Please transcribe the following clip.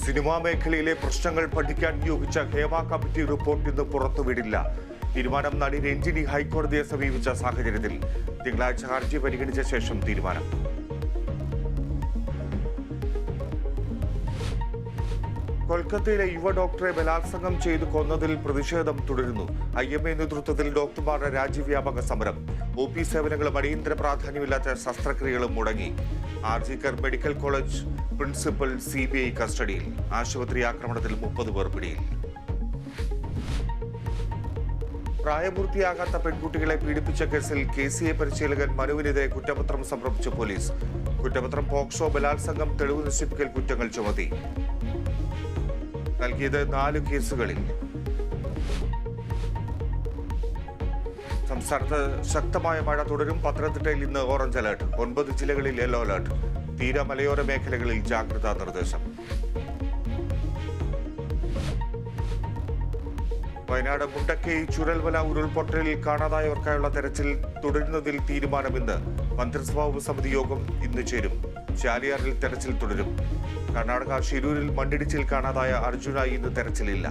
Cinema മേഖലയിലെ പ്രശ്നങ്ങൾ പഠിക്കാൻ നിയോഗിച്ച ഹേമ കമ്മിറ്റി റിപ്പോർട്ട് ഇന്ന് പുറത്തുവിടില്ല. തീരുമാനം നടി രഞ്ജിനി ഹൈക്കോടതിയെ സമീപിച്ച സാഹചര്യത്തിൽ തിങ്കളാഴ്ച ഹർജി പരിഗണിച്ച ശേഷം തീരുമാനം. കൊൽക്കത്തയിലെ യുവ ഡോക്ടറെ ബലാത്സംഗം ചെയ്തു കൊന്നതിൽ പ്രതിഷേധം തുടരുന്നു. IMA നേതൃത്വത്തിൽ ഡോക്ടർമാരുടെ രാജ്യവ്യാപക സമരം. OP സേവനങ്ങളും അടിയന്തര പ്രാധാന്യമില്ലാത്ത ശസ്ത്രക്രിയകളും മുടങ്ങി. RG Kar medical college principal CBI കസ്റ്റഡിയിൽ. ആശുപത്രി ആക്രമണത്തിൽ 30 പേർ പിടിയിൽ. പ്രായപൂർത്തിയാകാത്ത പെൺകുട്ടികളെ പീഡിപ്പിച്ച കേസിൽ KCA പരിശീലകൻ മനുവിനെതിരെ കുറ്റപത്രം സമർപ്പിച്ച പോലീസ്. കുറ്റപത്രം പോക്സോ, ബലാത്സംഗം, തെളിവ് നശിപ്പിക്കൽ കുറ്റങ്ങൾ ചുമത്തി. നൽകിയത് 4 കേസുകളിൽ. സംസ്ഥാനത്ത് ശക്തമായ മഴ തുടരും. പത്തനംതിട്ടയിൽ ഇന്ന് ഓറഞ്ച് അലർട്ട്. 9 ജില്ലകളിൽ യെല്ലോ അലർട്ട്. തീര മലയോര മേഖലകളിൽ ജാഗ്രതാ നിർദ്ദേശം. വയനാട് മുണ്ടക്കൈ ചുരൽമല ഉരുൾപൊട്ടലിൽ കാണാതായവർക്കായുള്ള തെരച്ചിൽ തുടരുന്നതിൽ തീരുമാനമിന്ന്. മന്ത്രിസഭാ ഉപസമിതി യോഗം ഇന്ന് ചേരും. ചാലിയാറിൽ തെരച്ചിൽ തുടരും. കർണാടക ഷിരൂരിൽ മണ്ണിടിച്ചിൽ കാണാതായ അർജുന ഇന്ന് തെരച്ചിലില്ല.